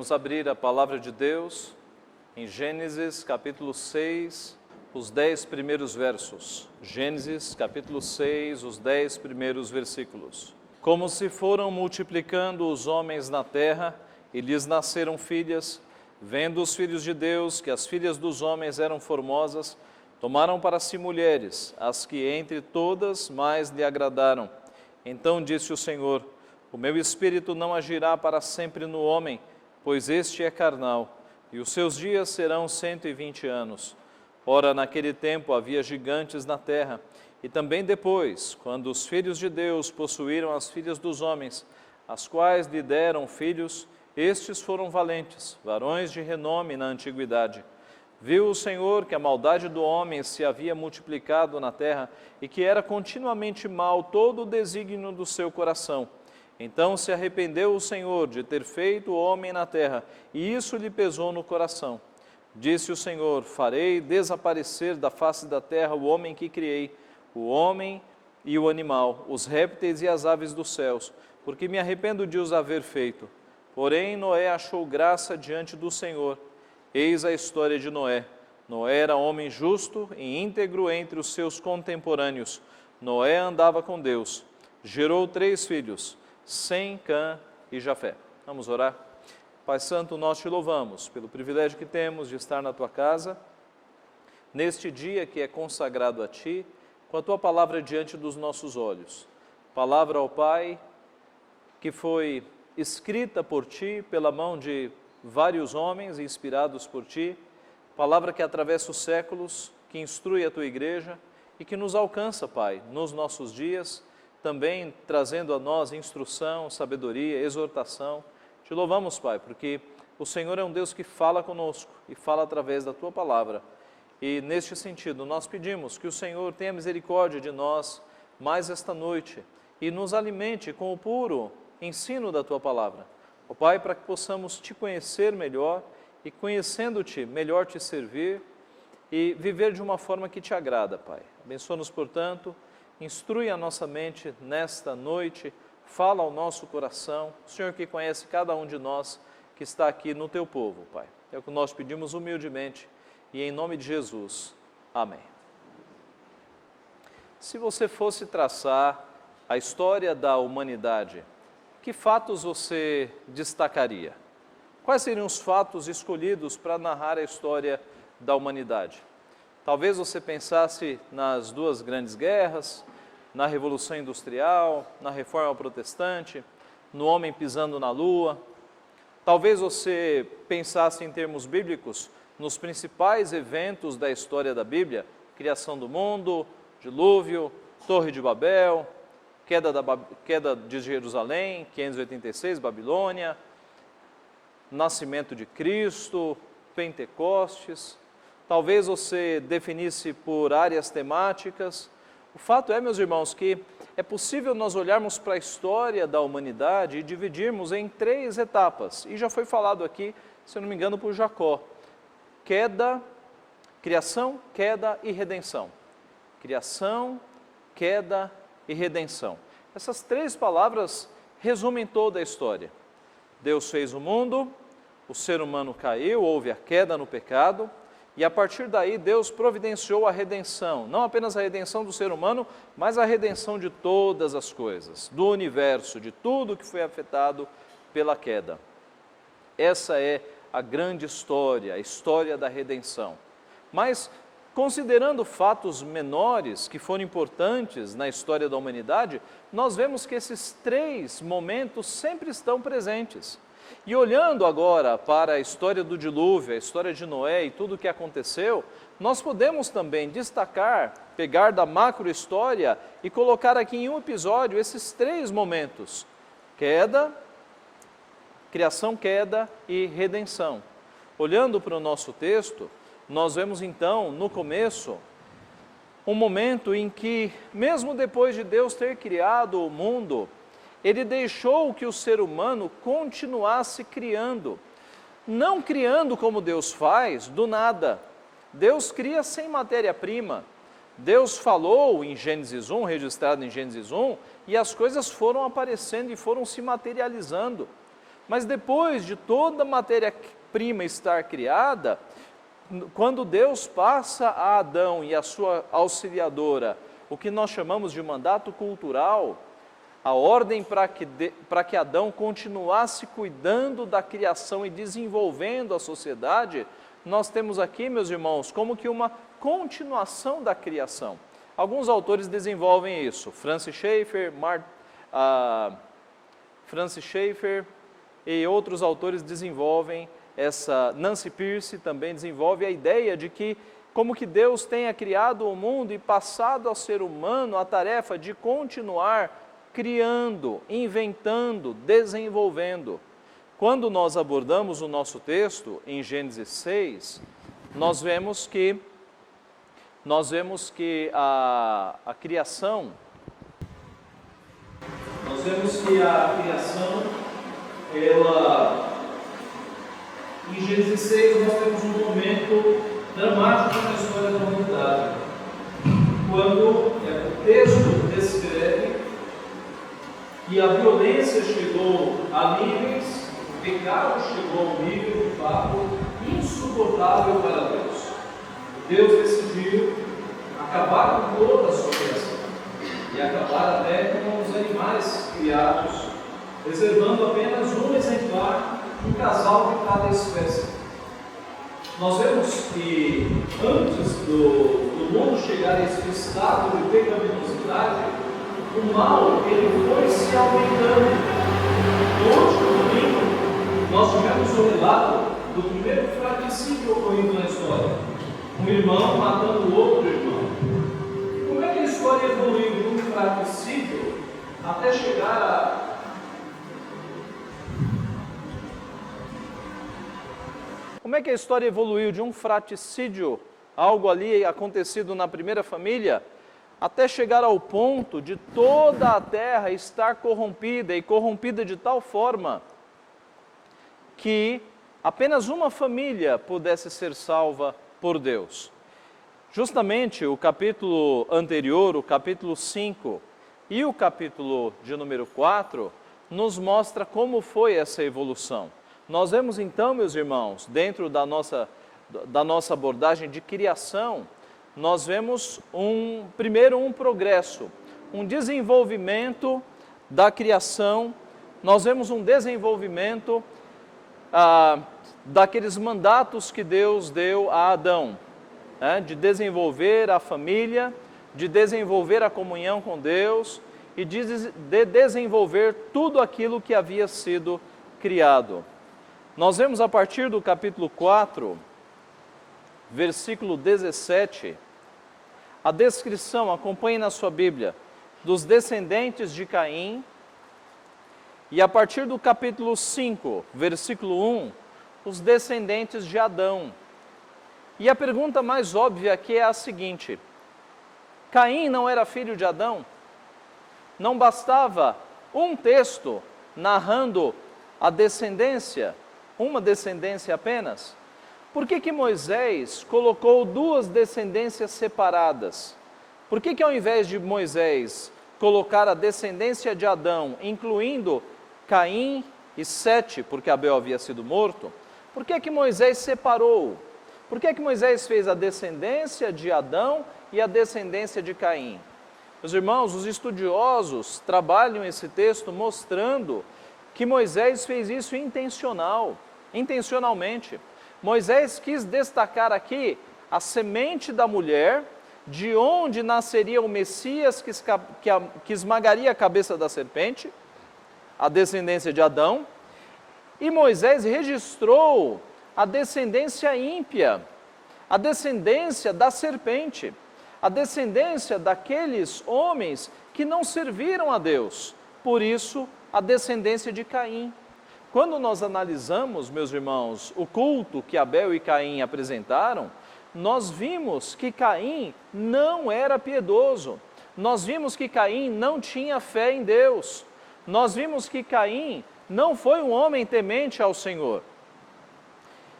Vamos abrir a palavra de Deus em Gênesis capítulo 6, os 10 primeiros versos. Gênesis capítulo 6, os 10 primeiros versículos. Como se foram multiplicando os homens na terra, e lhes nasceram filhas, vendo os filhos de Deus que as filhas dos homens eram formosas, tomaram para si mulheres, as que entre todas mais lhe agradaram. Então disse o Senhor: o meu espírito não agirá para sempre no homem, pois este é carnal, e os seus dias serão 120 anos. Ora, naquele tempo havia gigantes na terra, e também depois, quando os filhos de Deus possuíram as filhas dos homens, as quais lhe deram filhos, estes foram valentes, varões de renome na antiguidade. Viu o Senhor que a maldade do homem se havia multiplicado na terra, e que era continuamente mau todo o desígnio do seu coração. Então se arrependeu o Senhor de ter feito o homem na terra, e isso lhe pesou no coração. Disse o Senhor: farei desaparecer da face da terra o homem que criei, o homem e o animal, os répteis e as aves dos céus, porque me arrependo de os haver feito. Porém Noé achou graça diante do Senhor. Eis a história de Noé. Noé era homem justo e íntegro entre os seus contemporâneos. Noé andava com Deus. Gerou 3 filhos, Sem, Cã e Jafé. Vamos orar? Pai Santo, nós te louvamos pelo privilégio que temos de estar na Tua casa, neste dia que é consagrado a Ti, com a Tua palavra diante dos nossos olhos. Palavra ao Pai, que foi escrita por Ti, pela mão de vários homens inspirados por Ti, palavra que atravessa os séculos, que instrui a Tua igreja e que nos alcança, Pai, nos nossos dias, também trazendo a nós instrução, sabedoria, exortação. Te louvamos, Pai, porque o Senhor é um Deus que fala conosco e fala através da Tua palavra. E neste sentido, nós pedimos que o Senhor tenha misericórdia de nós mais esta noite e nos alimente com o puro ensino da Tua palavra. Ó Pai, para que possamos Te conhecer melhor e, conhecendo-Te, melhor Te servir e viver de uma forma que Te agrada, Pai. Abençoa-nos, portanto, instrui a nossa mente nesta noite, fala ao nosso coração, o Senhor que conhece cada um de nós que está aqui no Teu povo, Pai. É o que nós pedimos humildemente e em nome de Jesus. Amém. Se você fosse traçar a história da humanidade, que fatos você destacaria? Quais seriam os fatos escolhidos para narrar a história da humanidade? Talvez você pensasse nas 2 grandes guerras, na Revolução Industrial, na Reforma Protestante, no homem pisando na lua. Talvez você pensasse em termos bíblicos nos principais eventos da história da Bíblia: criação do mundo, dilúvio, Torre de Babel, queda de Jerusalém, 586, Babilônia, nascimento de Cristo, Pentecostes. Talvez você definisse por áreas temáticas. O fato é, meus irmãos, que é possível nós olharmos para a história da humanidade e dividirmos em 3 etapas. E já foi falado aqui, se eu não me engano, por Jacó. Criação, queda e redenção. Criação, queda e redenção. Essas 3 palavras resumem toda a história. Deus fez o mundo, o ser humano caiu, houve a queda no pecado, e a partir daí Deus providenciou a redenção, não apenas a redenção do ser humano, mas a redenção de todas as coisas, do universo, de tudo que foi afetado pela queda. Essa é a grande história, a história da redenção. Mas, considerando fatos menores que foram importantes na história da humanidade, nós vemos que esses 3 momentos sempre estão presentes. E olhando agora para a história do dilúvio, a história de Noé e tudo o que aconteceu, nós podemos também destacar, pegar da macro-história e colocar aqui em um episódio esses 3 momentos: queda, criação, queda e redenção. Olhando para o nosso texto, nós vemos então, no começo, um momento em que, mesmo depois de Deus ter criado o mundo, Ele deixou que o ser humano continuasse criando. Não criando como Deus faz, do nada. Deus cria sem matéria-prima. Deus falou em Gênesis 1, registrado em Gênesis 1, e as coisas foram aparecendo e foram se materializando. Mas depois de toda a matéria-prima estar criada, quando Deus passa a Adão e a sua auxiliadora o que nós chamamos de mandato cultural, a ordem para que Adão continuasse cuidando da criação e desenvolvendo a sociedade, nós temos aqui, meus irmãos, como que uma continuação da criação. Alguns autores desenvolvem isso, Francis Schaeffer e outros autores desenvolvem essa, Nancy Pearce também desenvolve a ideia de que como que Deus tenha criado o mundo e passado ao ser humano a tarefa de continuar criando, inventando, desenvolvendo. Quando nós abordamos o nosso texto em Gênesis 6, nós vemos que a criação, ela, em Gênesis 6 nós temos um momento dramático na história da humanidade, quando o texto descreve que a violência chegou a níveis, o pecado chegou a um nível de fato insuportável para Deus. Deus decidiu acabar com toda a sua criação e acabar até com os animais criados, reservando apenas um exemplar, um casal de cada espécie. Nós vemos que antes do mundo chegar a esse estado de pecaminosidade, o mal ele foi se aumentando. No último domingo, nós tivemos o relato do primeiro fratricídio ocorrido na história. Um irmão matando o outro irmão. E como é que a história evoluiu de um fratricídio até chegar a... Como é que a história evoluiu de um fratricídio, algo ali acontecido na primeira família, até chegar ao ponto de toda a terra estar corrompida, e corrompida de tal forma que apenas uma família pudesse ser salva por Deus. Justamente o capítulo anterior, o capítulo 5 e o capítulo de número 4, nos mostra como foi essa evolução. Nós vemos então, meus irmãos, dentro da nossa abordagem de criação, nós vemos primeiro um progresso, um desenvolvimento da criação, nós vemos um desenvolvimento daqueles mandatos que Deus deu a Adão, de desenvolver a família, de desenvolver a comunhão com Deus e de desenvolver tudo aquilo que havia sido criado. Nós vemos a partir do capítulo 4, versículo 17, a descrição, acompanhe na sua Bíblia, dos descendentes de Caim, e a partir do capítulo 5, versículo 1, os descendentes de Adão. E a pergunta mais óbvia aqui é a seguinte: Caim não era filho de Adão? Não bastava um texto narrando a descendência, uma descendência apenas? Por que Moisés colocou duas descendências separadas? Por que ao invés de Moisés colocar a descendência de Adão, incluindo Caim e Sete, porque Abel havia sido morto, por que Moisés separou? Por que Moisés fez a descendência de Adão e a descendência de Caim? Meus irmãos, os estudiosos trabalham esse texto mostrando que Moisés fez isso intencionalmente. Moisés quis destacar aqui a semente da mulher, de onde nasceria o Messias que esmagaria a cabeça da serpente, a descendência de Adão, e Moisés registrou a descendência ímpia, a descendência da serpente, a descendência daqueles homens que não serviram a Deus, por isso a descendência de Caim. Quando nós analisamos, meus irmãos, o culto que Abel e Caim apresentaram, nós vimos que Caim não era piedoso, nós vimos que Caim não tinha fé em Deus, nós vimos que Caim não foi um homem temente ao Senhor.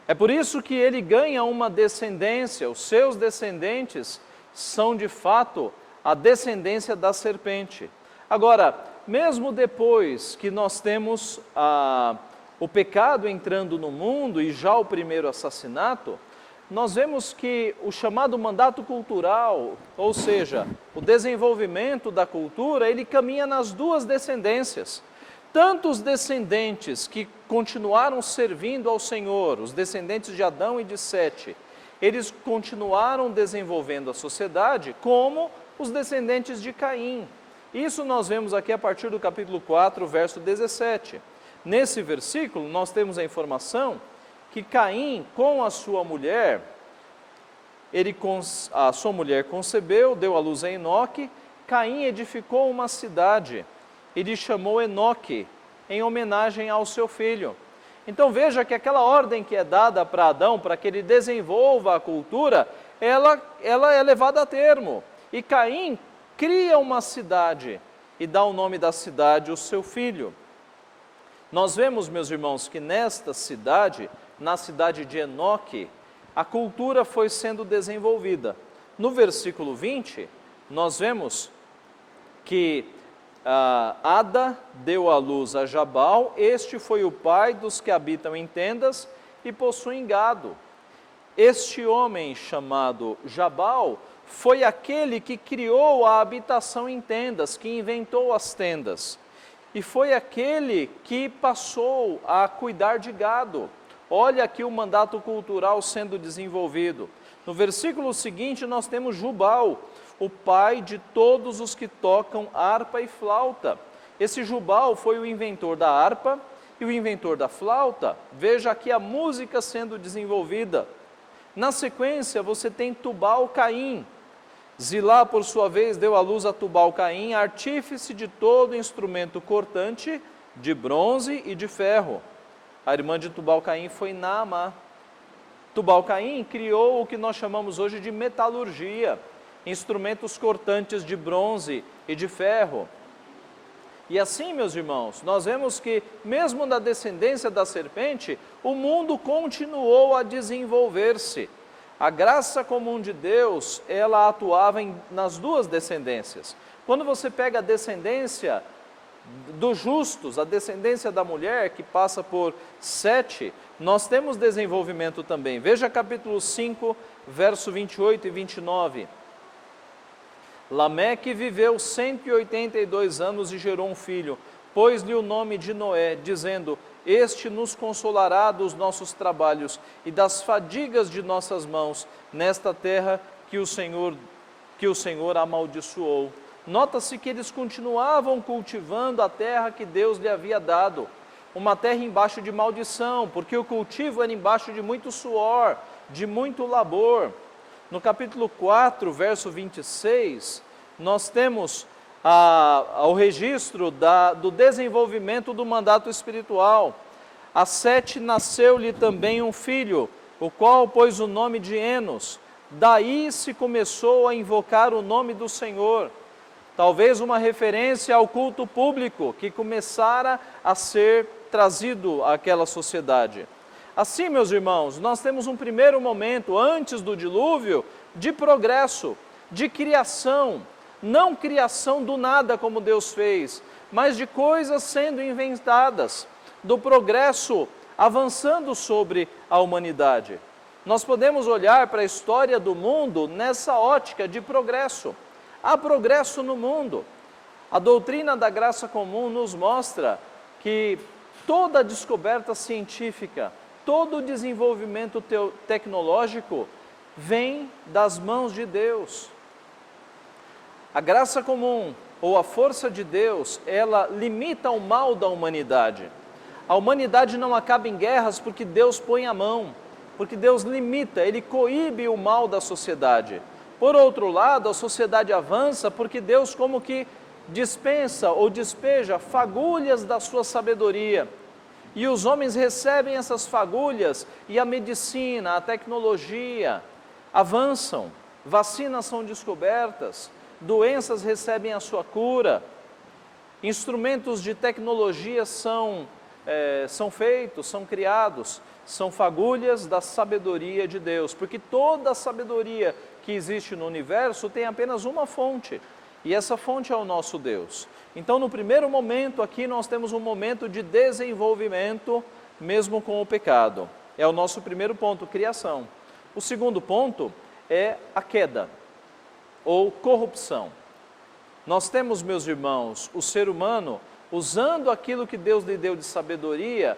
É por isso que ele ganha uma descendência, os seus descendentes são de fato a descendência da serpente. Agora, mesmo depois que nós temos o pecado entrando no mundo e já o primeiro assassinato, nós vemos que o chamado mandato cultural, ou seja, o desenvolvimento da cultura, ele caminha nas duas descendências. Tanto os descendentes que continuaram servindo ao Senhor, os descendentes de Adão e de Sete, eles continuaram desenvolvendo a sociedade, como os descendentes de Caim. Isso nós vemos aqui a partir do capítulo 4, verso 17. Nesse versículo, nós temos a informação que Caim, com a sua mulher, a sua mulher concebeu, deu à luz a Enoque. Caim edificou uma cidade e lhe chamou Enoque, em homenagem ao seu filho. Então veja que aquela ordem que é dada para Adão, para que ele desenvolva a cultura, ela é levada a termo. E Caim cria uma cidade e dá o nome da cidade ao seu filho. Nós vemos, meus irmãos, que nesta cidade, na cidade de Enoque, a cultura foi sendo desenvolvida. No versículo 20, nós vemos que Ada deu à luz a Jabal, este foi o pai dos que habitam em tendas e possuem gado. Este homem chamado Jabal foi aquele que criou a habitação em tendas, que inventou as tendas. E foi aquele que passou a cuidar de gado. Olha aqui o mandato cultural sendo desenvolvido. No versículo seguinte nós temos Jubal, o pai de todos os que tocam harpa e flauta. Esse Jubal foi o inventor da harpa e o inventor da flauta. Veja aqui a música sendo desenvolvida. Na sequência você tem Tubal-Caim. Zilá, por sua vez, deu à luz a Tubal-Caim, artífice de todo instrumento cortante, de bronze e de ferro. A irmã de Tubal-Caim foi Naamá. Tubal-Caim criou o que nós chamamos hoje de metalurgia, instrumentos cortantes de bronze e de ferro. E assim, meus irmãos, nós vemos que, mesmo na descendência da serpente, o mundo continuou a desenvolver-se. A graça comum de Deus, ela atuava nas duas descendências. Quando você pega a descendência dos justos, a descendência da mulher, que passa por Sete, nós temos desenvolvimento também. Veja capítulo 5, verso 28 e 29. Lameque viveu 182 anos e gerou um filho, pôs-lhe o nome de Noé, dizendo: este nos consolará dos nossos trabalhos e das fadigas de nossas mãos, nesta terra que o Senhor amaldiçoou. Nota-se que eles continuavam cultivando a terra que Deus lhe havia dado, uma terra embaixo de maldição, porque o cultivo era embaixo de muito suor, de muito labor. No capítulo 4, verso 26, nós temos o registro do desenvolvimento do mandato espiritual. A Sete nasceu-lhe também um filho, o qual pôs o nome de Enos. Daí se começou a invocar o nome do Senhor. Talvez uma referência ao culto público que começara a ser trazido àquela sociedade. Assim, meus irmãos, nós temos um primeiro momento, antes do dilúvio, de progresso, de criação. Não criação do nada como Deus fez, mas de coisas sendo inventadas, do progresso avançando sobre a humanidade. Nós podemos olhar para a história do mundo nessa ótica de progresso. Há progresso no mundo. A doutrina da graça comum nos mostra que toda a descoberta científica, todo o desenvolvimento tecnológico vem das mãos de Deus. A graça comum, ou a força de Deus, ela limita o mal da humanidade. A humanidade não acaba em guerras porque Deus põe a mão, porque Deus limita, Ele coíbe o mal da sociedade. Por outro lado, a sociedade avança porque Deus como que dispensa ou despeja fagulhas da sua sabedoria. E os homens recebem essas fagulhas e a medicina, a tecnologia avançam, vacinas são descobertas, doenças recebem a sua cura, instrumentos de tecnologia são feitos, são criados, são fagulhas da sabedoria de Deus, porque toda a sabedoria que existe no universo tem apenas uma fonte, e essa fonte é o nosso Deus. Então, no primeiro momento aqui, nós temos um momento de desenvolvimento mesmo com o pecado. É o nosso primeiro ponto, criação. O segundo ponto é a queda, ou corrupção. Nós temos, meus irmãos, o ser humano usando aquilo que Deus lhe deu de sabedoria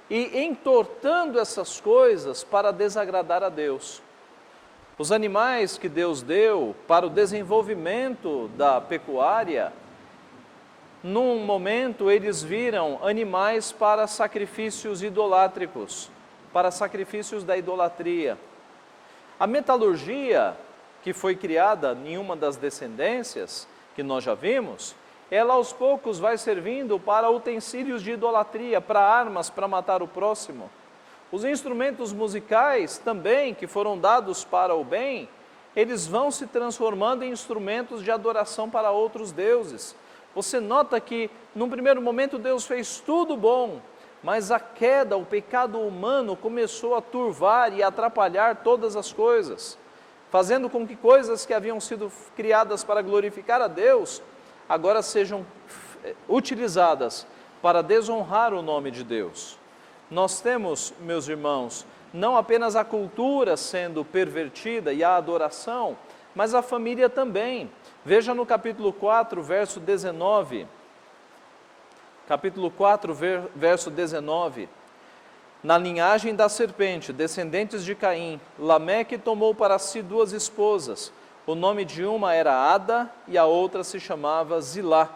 e entortando essas coisas para desagradar a Deus. Os animais que Deus deu para o desenvolvimento da pecuária, num momento eles viram animais para sacrifícios idolátricos, para sacrifícios da idolatria. A metalurgia, que foi criada em uma das descendências, que nós já vimos, ela aos poucos vai servindo para utensílios de idolatria, para armas, para matar o próximo. Os instrumentos musicais também, que foram dados para o bem, eles vão se transformando em instrumentos de adoração para outros deuses. Você nota que, num primeiro momento, Deus fez tudo bom, mas a queda, o pecado humano começou a turvar e atrapalhar todas as coisas, fazendo com que coisas que haviam sido criadas para glorificar a Deus, agora sejam utilizadas para desonrar o nome de Deus. Nós temos, meus irmãos, não apenas a cultura sendo pervertida e a adoração, mas a família também. Veja no capítulo 4, verso 19. Capítulo 4, verso 19. Na linhagem da serpente, descendentes de Caim, Lameque tomou para si 2 esposas. O nome de uma era Ada e a outra se chamava Zilá.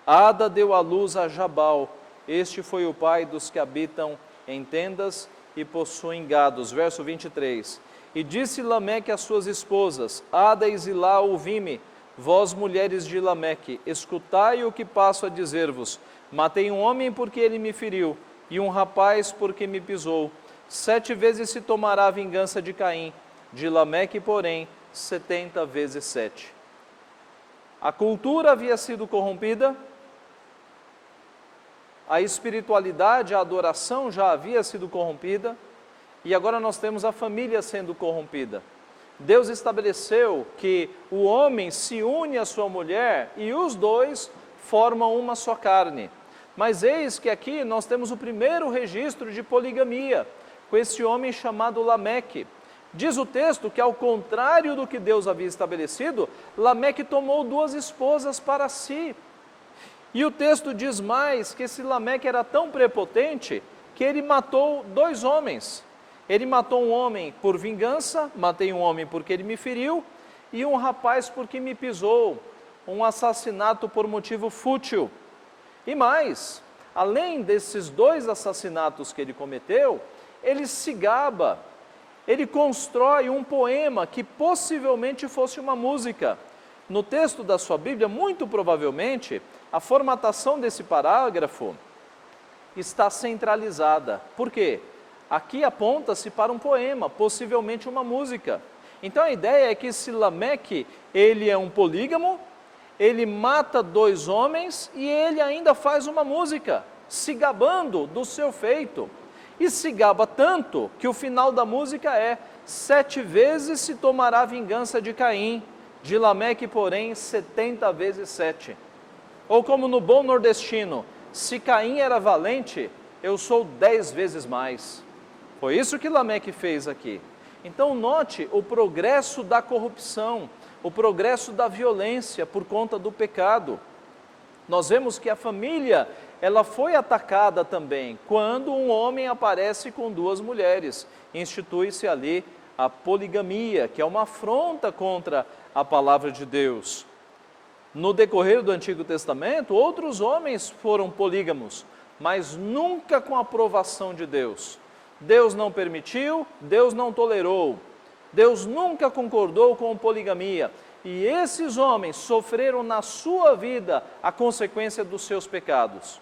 Ada deu à luz a Jabal. Este foi o pai dos que habitam em tendas e possuem gados. Verso 23. E disse Lameque às suas esposas, Ada e Zilá, ouvi-me, vós mulheres de Lameque, escutai o que passo a dizer-vos. Matei um homem porque ele me feriu, e um rapaz porque me pisou. 7 vezes se tomará a vingança de Caim, de Lameque, porém, 70 vezes 7. A cultura havia sido corrompida, a espiritualidade, a adoração já havia sido corrompida, e agora nós temos a família sendo corrompida. Deus estabeleceu que o homem se une à sua mulher e os dois formam uma só carne. Mas eis que aqui nós temos o primeiro registro de poligamia, com esse homem chamado Lameque. Diz o texto que, ao contrário do que Deus havia estabelecido, Lameque tomou 2 esposas para si. E o texto diz mais que esse Lameque era tão prepotente que ele matou 2 homens. Ele matou um homem por vingança, matei um homem porque ele me feriu, e um rapaz porque me pisou, um assassinato por motivo fútil. E mais, além desses 2 assassinatos que ele cometeu, ele se gaba, ele constrói um poema que possivelmente fosse uma música. No texto da sua Bíblia, muito provavelmente, a formatação desse parágrafo está centralizada. Por quê? Aqui aponta-se para um poema, possivelmente uma música. Então a ideia é que esse Lameque, ele é um polígamo, ele mata 2 homens e ele ainda faz uma música, se gabando do seu feito. E se gaba tanto que o final da música é 7 vezes se tomará vingança de Caim, de Lameque, porém, 70 vezes 7. Ou como no bom nordestino, se Caim era valente, eu sou 10 vezes mais. Foi isso que Lameque fez aqui. Então note o progresso da corrupção, o progresso da violência por conta do pecado. Nós vemos que a família, ela foi atacada também, quando um homem aparece com 2 mulheres. Institui-se ali a poligamia, que é uma afronta contra a palavra de Deus. No decorrer do Antigo Testamento, outros homens foram polígamos, mas nunca com a aprovação de Deus. Deus não permitiu, Deus não tolerou, Deus nunca concordou com a poligamia. E esses homens sofreram na sua vida a consequência dos seus pecados.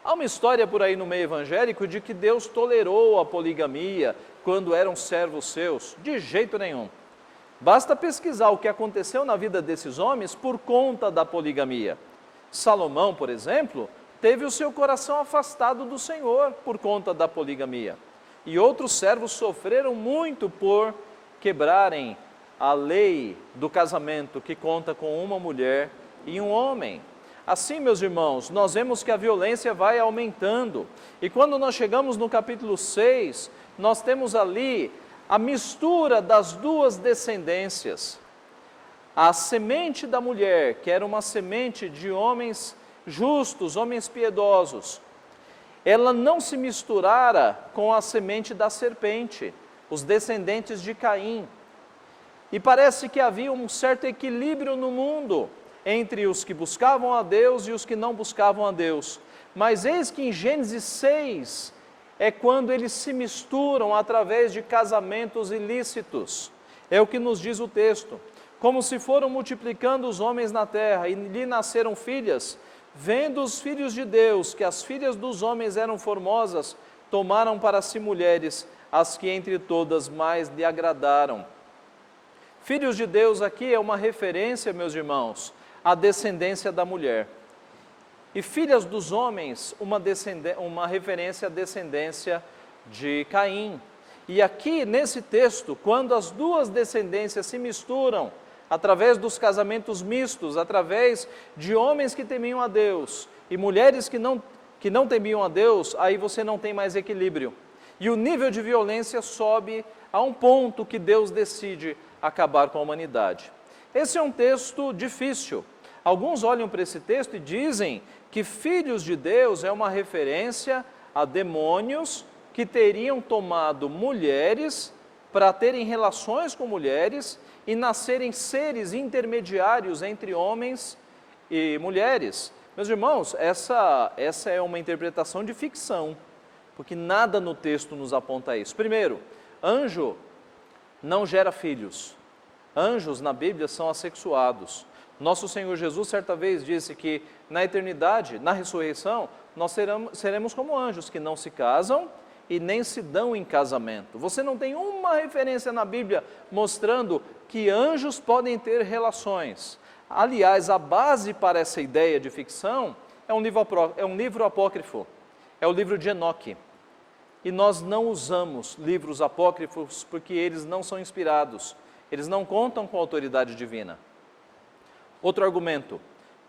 Há uma história por aí no meio evangélico de que Deus tolerou a poligamia quando eram servos seus. De jeito nenhum. Basta pesquisar o que aconteceu na vida desses homens por conta da poligamia. Salomão, por exemplo, teve o seu coração afastado do Senhor por conta da poligamia. E outros servos sofreram muito por quebrarem a lei do casamento, que conta com uma mulher e um homem. Assim, meus irmãos, nós vemos que a violência vai aumentando. E quando nós chegamos no capítulo 6, nós temos ali a mistura das duas descendências. A semente da mulher, que era uma semente de homens justos, homens piedosos, ela não se misturara com a semente da serpente, os descendentes de Caim. E parece que havia um certo equilíbrio no mundo entre os que buscavam a Deus e os que não buscavam a Deus. Mas eis que em Gênesis 6 é quando eles se misturam através de casamentos ilícitos. É o que nos diz o texto. Como se foram multiplicando os homens na terra e lhe nasceram filhas, vendo os filhos de Deus que as filhas dos homens eram formosas, tomaram para si mulheres, as que entre todas mais lhe agradaram. Filhos de Deus aqui é uma referência, meus irmãos, à descendência da mulher. E filhas dos homens, uma referência à descendência de Caim. E aqui nesse texto, quando as duas descendências se misturam, através dos casamentos mistos, através de homens que temiam a Deus e mulheres que não temiam a Deus, aí você não tem mais equilíbrio. E o nível de violência sobe a um ponto que Deus decide acabar com a humanidade. Esse é um texto difícil. Alguns olham para esse texto e dizem que filhos de Deus é uma referência a demônios que teriam tomado mulheres para terem relações com mulheres e nascerem seres intermediários entre homens e mulheres. Meus irmãos, essa é uma interpretação de ficção, porque nada no texto nos aponta isso. Primeiro, anjo não gera filhos. Anjos na Bíblia são assexuados. Nosso Senhor Jesus certa vez disse que na eternidade, na ressurreição, nós seremos como anjos que não se casam e nem se dão em casamento. Você não tem uma referência na Bíblia mostrando que anjos podem ter relações. Aliás, a base para essa ideia de ficção é um livro apócrifo, é o livro de Enoque. E nós não usamos livros apócrifos porque eles não são inspirados, eles não contam com a autoridade divina. Outro argumento,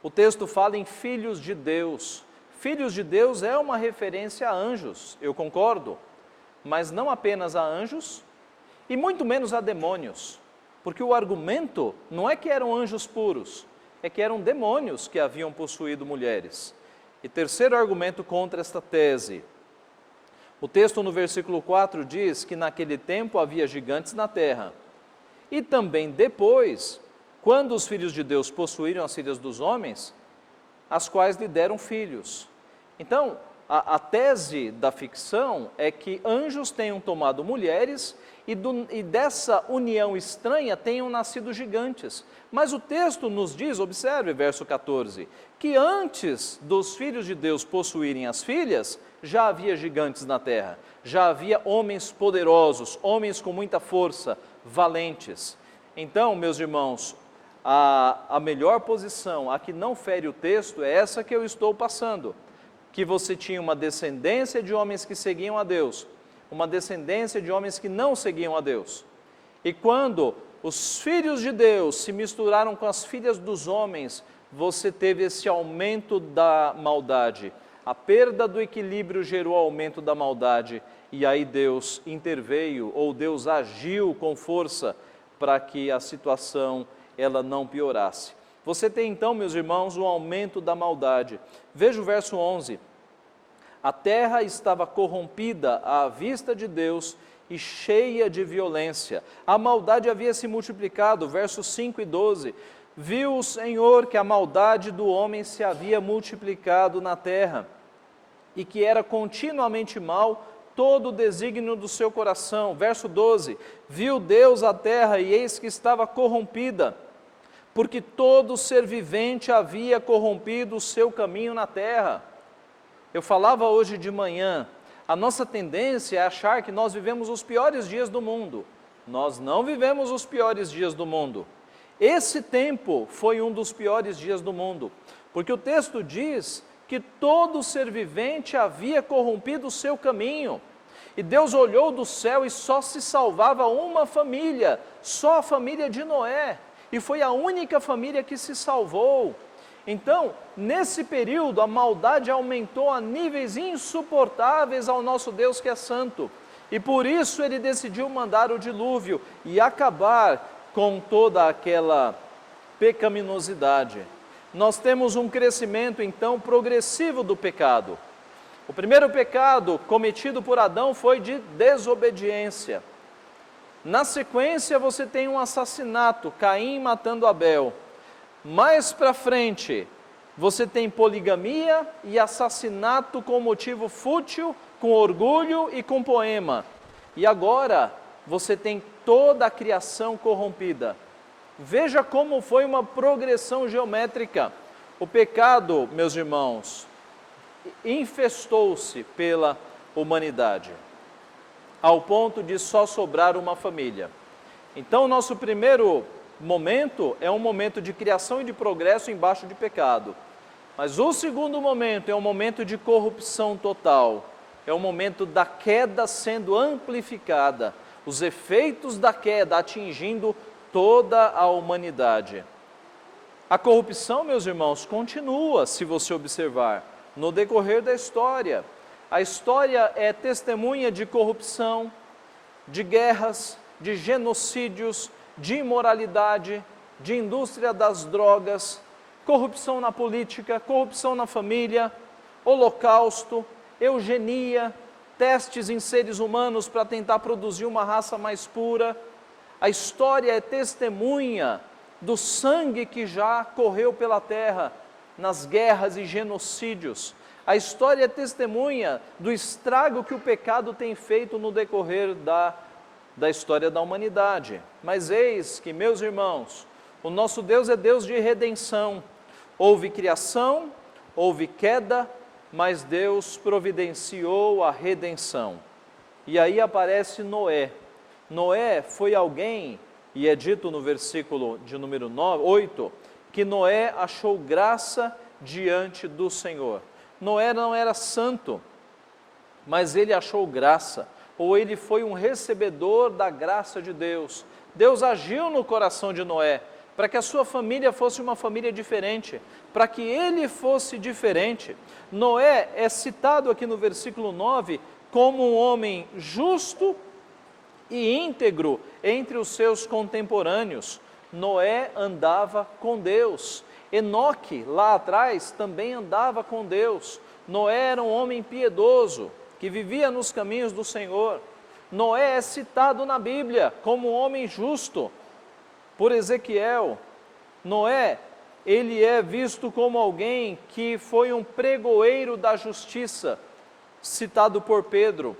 o texto fala em filhos de Deus. Filhos de Deus é uma referência a anjos, eu concordo, mas não apenas a anjos e muito menos a demônios, porque o argumento não é que eram anjos puros, é que eram demônios que haviam possuído mulheres. E terceiro argumento contra esta tese, o texto no versículo 4 diz que naquele tempo havia gigantes na terra, e também depois, quando os filhos de Deus possuíram as filhas dos homens, as quais lhe deram filhos. Então, a tese da ficção é que anjos tenham tomado mulheres e dessa união estranha tenham nascido gigantes. Mas o texto nos diz, observe verso 14, que antes dos filhos de Deus possuírem as filhas, já havia gigantes na terra, já havia homens poderosos, homens com muita força, valentes. Então, meus irmãos, a melhor posição, a que não fere o texto, é essa que eu estou passando, que você tinha uma descendência de homens que seguiam a Deus, uma descendência de homens que não seguiam a Deus. E quando os filhos de Deus se misturaram com as filhas dos homens, você teve esse aumento da maldade. A perda do equilíbrio gerou aumento da maldade, e aí Deus interveio, ou Deus agiu com força para que a situação ela não piorasse. Você tem então, meus irmãos, um aumento da maldade. Veja o verso 11. A terra estava corrompida à vista de Deus e cheia de violência. A maldade havia se multiplicado, versos 5 e 12. Viu o Senhor que a maldade do homem se havia multiplicado na terra, e que era continuamente mal todo o desígnio do seu coração. Verso 12. Viu Deus a terra, e eis que estava corrompida, porque todo ser vivente havia corrompido o seu caminho na terra. Eu falava hoje de manhã, a nossa tendência é achar que nós vivemos os piores dias do mundo. Nós não vivemos os piores dias do mundo. Esse tempo foi um dos piores dias do mundo, porque o texto diz que todo ser vivente havia corrompido o seu caminho. E Deus olhou do céu e só se salvava uma família, só a família de Noé. E foi a única família que se salvou. Então, nesse período, a maldade aumentou a níveis insuportáveis ao nosso Deus que é santo. E por isso ele decidiu mandar o dilúvio e acabar com toda aquela pecaminosidade. Nós temos um crescimento, então, progressivo do pecado. O primeiro pecado cometido por Adão foi de desobediência. Na sequência, você tem um assassinato, Caim matando Abel. Mais para frente, você tem poligamia e assassinato com motivo fútil, com orgulho e com poema. E agora, você tem toda a criação corrompida. Veja como foi uma progressão geométrica. O pecado, meus irmãos, infestou-se pela humanidade, ao ponto de só sobrar uma família. Então, nosso primeiro momento é um momento de criação e de progresso embaixo de pecado. Mas o segundo momento é um momento de corrupção total. É o momento da queda sendo amplificada, os efeitos da queda atingindo toda a humanidade. A corrupção, meus irmãos, continua, se você observar, no decorrer da história. A história é testemunha de corrupção, de guerras, de genocídios, de imoralidade, de indústria das drogas, corrupção na política, corrupção na família, holocausto, eugenia, testes em seres humanos para tentar produzir uma raça mais pura. A história é testemunha do sangue que já correu pela terra nas guerras e genocídios. A história é testemunha do estrago que o pecado tem feito no decorrer da história da humanidade. Mas eis que, meus irmãos, o nosso Deus é Deus de redenção. Houve criação, houve queda, mas Deus providenciou a redenção. E aí aparece Noé. Noé foi alguém, e é dito no versículo de número 8, que Noé achou graça diante do Senhor. Noé não era santo, mas ele achou graça, ou ele foi um recebedor da graça de Deus. Deus agiu no coração de Noé, para que a sua família fosse uma família diferente, para que ele fosse diferente. Noé é citado aqui no versículo 9 como um homem justo e íntegro entre os seus contemporâneos. Noé andava com Deus. Enoque, lá atrás, também andava com Deus. Noé era um homem piedoso, que vivia nos caminhos do Senhor. Noé é citado na Bíblia como um homem justo, por Ezequiel. Noé, ele é visto como alguém que foi um pregoeiro da justiça, citado por Pedro.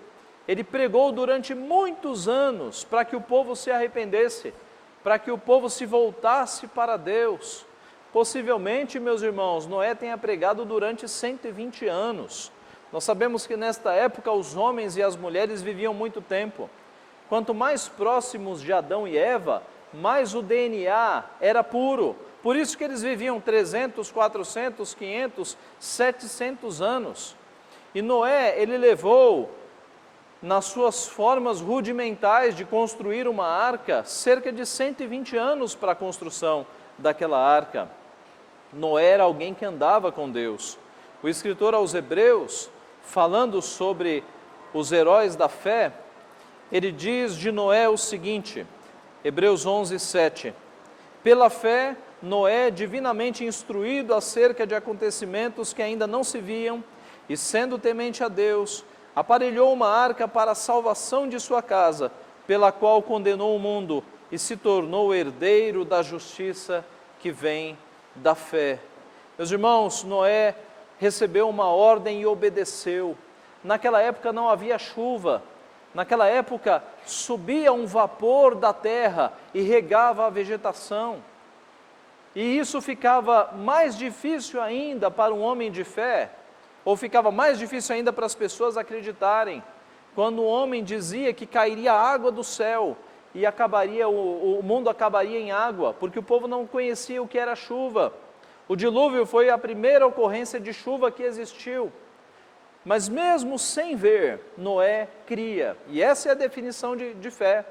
Ele pregou durante muitos anos para que o povo se arrependesse, para que o povo se voltasse para Deus. Possivelmente, meus irmãos, Noé tenha pregado durante 120 anos. Nós sabemos que nesta época os homens e as mulheres viviam muito tempo. Quanto mais próximos de Adão e Eva, mais o DNA era puro. Por isso que eles viviam 300, 400, 500, 700 anos. E Noé, ele levou, nas suas formas rudimentais de construir uma arca, cerca de 120 anos para a construção daquela arca. Noé era alguém que andava com Deus. O escritor aos Hebreus, falando sobre os heróis da fé, ele diz de Noé o seguinte, Hebreus 11, 7. Pela fé, Noé, divinamente instruído acerca de acontecimentos que ainda não se viam, e sendo temente a Deus, aparelhou uma arca para a salvação de sua casa, pela qual condenou o mundo e se tornou herdeiro da justiça que vem da fé. Meus irmãos, Noé recebeu uma ordem e obedeceu. Naquela época não havia chuva, naquela época subia um vapor da terra e regava a vegetação. E isso ficava mais difícil ainda para um homem de fé, ou ficava mais difícil ainda para as pessoas acreditarem, quando o homem dizia que cairia água do céu e o mundo acabaria em água, porque o povo não conhecia o que era chuva. O dilúvio foi a primeira ocorrência de chuva que existiu. Mas mesmo sem ver, Noé cria. E essa é a definição de fé.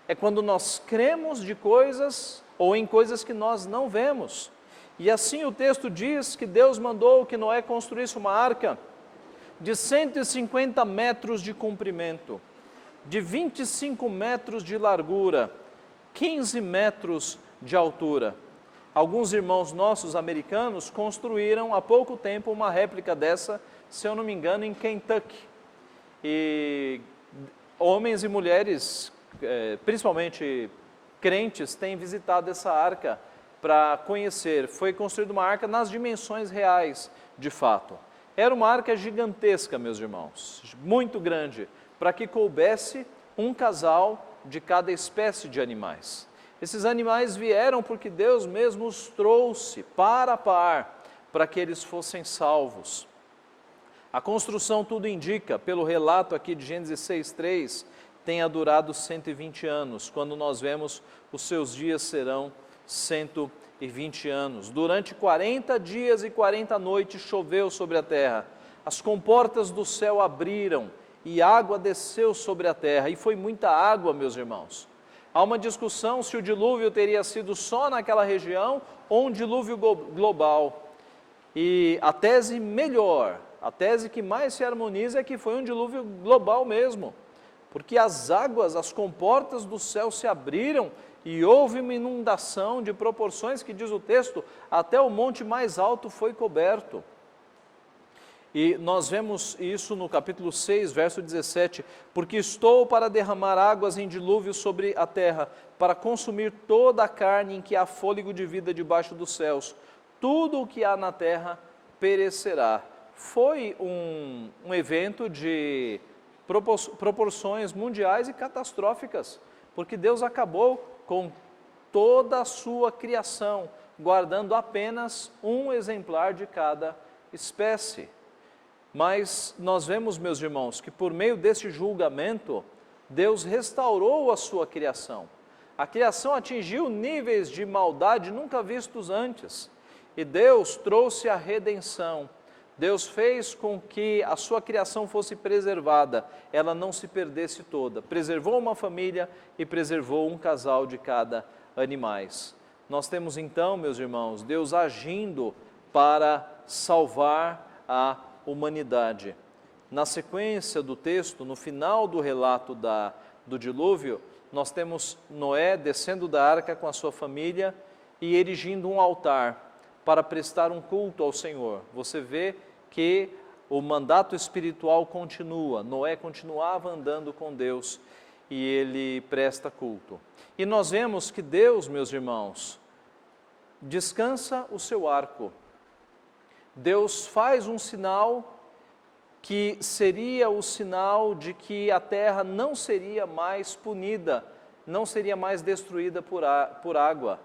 É quando nós cremos de coisas ou em coisas que nós não vemos. E assim o texto diz que Deus mandou que Noé construísse uma arca de 150 metros de comprimento, de 25 metros de largura, 15 metros de altura. Alguns irmãos nossos americanos construíram há pouco tempo uma réplica dessa, se eu não me engano, em Kentucky. E homens e mulheres, principalmente crentes, têm visitado essa arca para conhecer. Foi construída uma arca nas dimensões reais, de fato. Era uma arca gigantesca, meus irmãos, muito grande, para que coubesse um casal de cada espécie de animais. Esses animais vieram porque Deus mesmo os trouxe par a par, para que eles fossem salvos. A construção, tudo indica, pelo relato aqui de Gênesis 6:3, tenha durado 120 anos. Quando nós vemos, os seus dias serão 120 anos. Durante 40 dias e 40 noites choveu sobre a terra. As comportas do céu abriram e água desceu sobre a terra. E foi muita água, meus irmãos. Há uma discussão se o dilúvio teria sido só naquela região ou um dilúvio global. E a tese melhor, a tese que mais se harmoniza é que foi um dilúvio global mesmo. Porque as águas, as comportas do céu se abriram e houve uma inundação de proporções que, diz o texto, até o monte mais alto foi coberto. E nós vemos isso no capítulo 6, verso 17, porque estou para derramar águas em dilúvio sobre a terra, para consumir toda a carne em que há fôlego de vida debaixo dos céus. Tudo o que há na terra perecerá. Foi um evento de proporções mundiais e catastróficas, porque Deus acabou com toda a sua criação, guardando apenas um exemplar de cada espécie. Mas nós vemos, meus irmãos, que por meio desse julgamento, Deus restaurou a sua criação. A criação atingiu níveis de maldade nunca vistos antes, e Deus trouxe a redenção. Deus fez com que a sua criação fosse preservada, ela não se perdesse toda. Preservou uma família e preservou um casal de cada animais. Nós temos então, meus irmãos, Deus agindo para salvar a humanidade. Na sequência do texto, no final do relato do dilúvio, nós temos Noé descendo da arca com a sua família e erigindo um altar para prestar um culto ao Senhor. Você vê que o mandato espiritual continua. Noé continuava andando com Deus e ele presta culto. E nós vemos que Deus, meus irmãos, descansa o seu arco. Deus faz um sinal que seria o sinal de que a terra não seria mais punida, não seria mais destruída por água,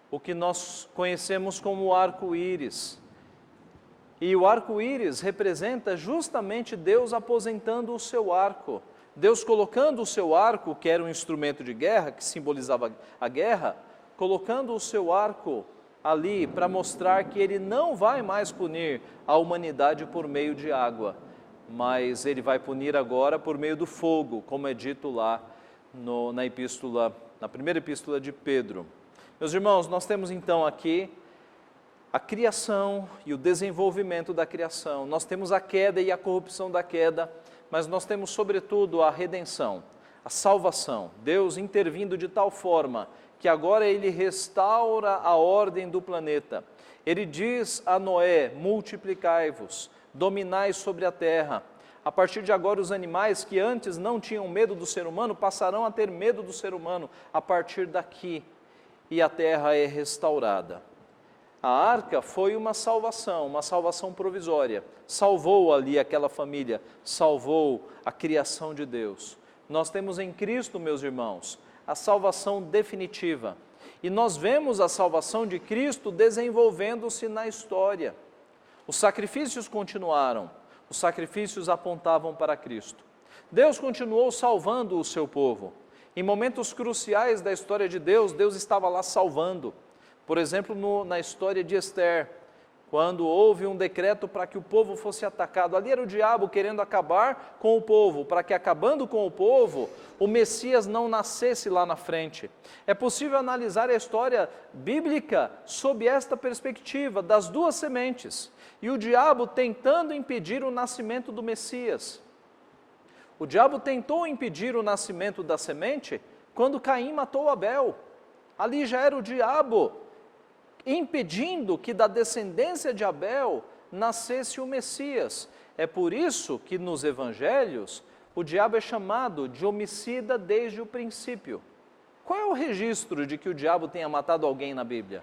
o que nós conhecemos como o arco-íris. E o arco-íris representa justamente Deus aposentando o seu arco, Deus colocando o seu arco, que era um instrumento de guerra, que simbolizava a guerra, colocando o seu arco ali para mostrar que ele não vai mais punir a humanidade por meio de água, mas ele vai punir agora por meio do fogo, como é dito lá na primeira epístola de Pedro. Meus irmãos, nós temos então aqui a criação e o desenvolvimento da criação. Nós temos a queda e a corrupção da queda, mas nós temos sobretudo a redenção, a salvação. Deus intervindo de tal forma que agora ele restaura a ordem do planeta. Ele diz a Noé: multiplicai-vos, dominai sobre a terra. A partir de agora, os animais que antes não tinham medo do ser humano, passarão a ter medo do ser humano a partir daqui, e a terra é restaurada. A arca foi uma salvação provisória. Salvou ali aquela família, salvou a criação de Deus. Nós temos em Cristo, meus irmãos, a salvação definitiva. E nós vemos a salvação de Cristo desenvolvendo-se na história. Os sacrifícios continuaram, os sacrifícios apontavam para Cristo. Deus continuou salvando o seu povo. Em momentos cruciais da história de Deus, Deus estava lá salvando. Por exemplo, na história de Esther, quando houve um decreto para que o povo fosse atacado. Ali era o diabo querendo acabar com o povo, para que acabando com o povo, o Messias não nascesse lá na frente. É possível analisar a história bíblica sob esta perspectiva, das duas sementes, e o diabo tentando impedir o nascimento do Messias. O diabo tentou impedir o nascimento da semente quando Caim matou Abel. Ali já era o diabo impedindo que da descendência de Abel nascesse o Messias. É por isso que nos evangelhos o diabo é chamado de homicida desde o princípio. Qual é o registro de que o diabo tenha matado alguém na Bíblia?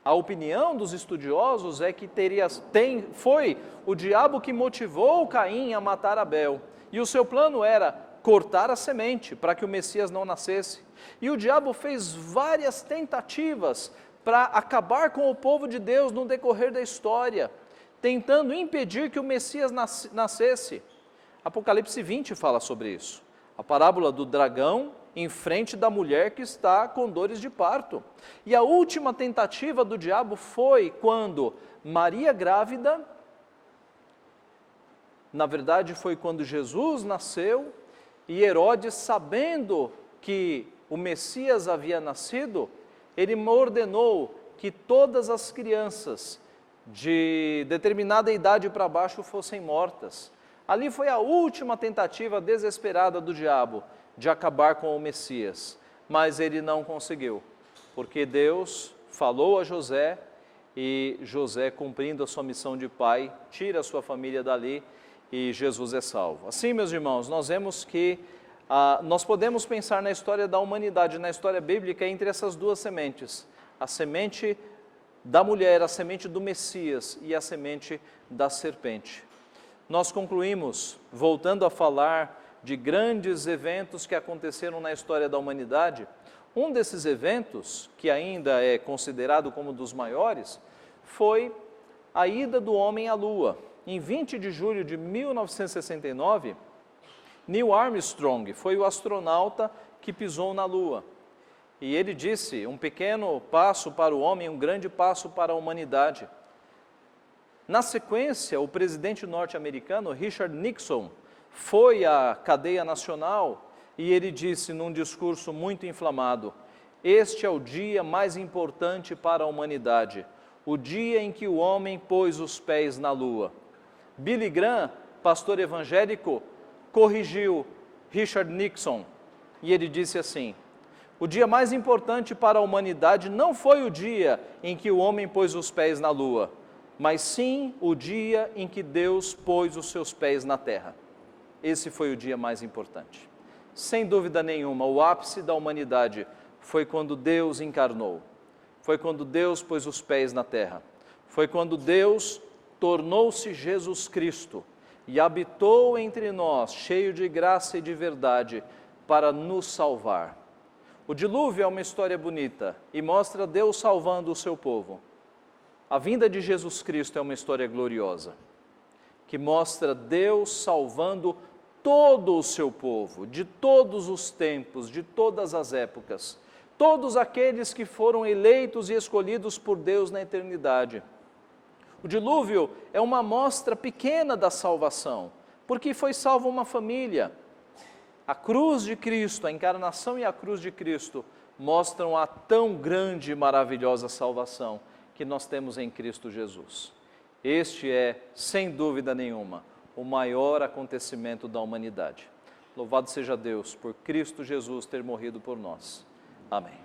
A opinião dos estudiosos é que foi o diabo que motivou Caim a matar Abel. E o seu plano era cortar a semente para que o Messias não nascesse. E o diabo fez várias tentativas para acabar com o povo de Deus no decorrer da história, tentando impedir que o Messias nascesse. Apocalipse 20 fala sobre isso. A parábola do dragão em frente da mulher que está com dores de parto. E a última tentativa do diabo foi quando Maria grávida, na verdade foi quando Jesus nasceu, e Herodes, sabendo que o Messias havia nascido, ele ordenou que todas as crianças de determinada idade para baixo fossem mortas. Ali foi a última tentativa desesperada do diabo de acabar com o Messias, mas ele não conseguiu, porque Deus falou a José, e José, cumprindo a sua missão de pai, tira a sua família dali e Jesus é salvo. Assim, meus irmãos, nós vemos que nós podemos pensar na história da humanidade, na história bíblica, entre essas duas sementes, a semente da mulher, a semente do Messias e a semente da serpente. Nós concluímos, voltando a falar de grandes eventos que aconteceram na história da humanidade. Um desses eventos, que ainda é considerado como um dos maiores, foi a ida do homem à Lua. Em 20 de julho de 1969, Neil Armstrong foi o astronauta que pisou na Lua. E ele disse, um pequeno passo para o homem, um grande passo para a humanidade. Na sequência, o presidente norte-americano, Richard Nixon, foi à cadeia nacional e ele disse num discurso muito inflamado: este é o dia mais importante para a humanidade, o dia em que o homem pôs os pés na Lua. Billy Graham, pastor evangélico, corrigiu Richard Nixon e ele disse assim: o dia mais importante para a humanidade não foi o dia em que o homem pôs os pés na Lua, mas sim o dia em que Deus pôs os seus pés na terra. Esse foi o dia mais importante. Sem dúvida nenhuma, o ápice da humanidade foi quando Deus encarnou. Foi quando Deus pôs os pés na terra. Foi quando Deus tornou-se Jesus Cristo e habitou entre nós, cheio de graça e de verdade, para nos salvar. O dilúvio é uma história bonita e mostra Deus salvando o seu povo. A vinda de Jesus Cristo é uma história gloriosa, que mostra Deus salvando todo o seu povo, de todos os tempos, de todas as épocas, todos aqueles que foram eleitos e escolhidos por Deus na eternidade. O dilúvio é uma amostra pequena da salvação, porque foi salva uma família. A cruz de Cristo, a encarnação e a cruz de Cristo mostram a tão grande e maravilhosa salvação que nós temos em Cristo Jesus. Este é, sem dúvida nenhuma, o maior acontecimento da humanidade. Louvado seja Deus por Cristo Jesus ter morrido por nós. Amém.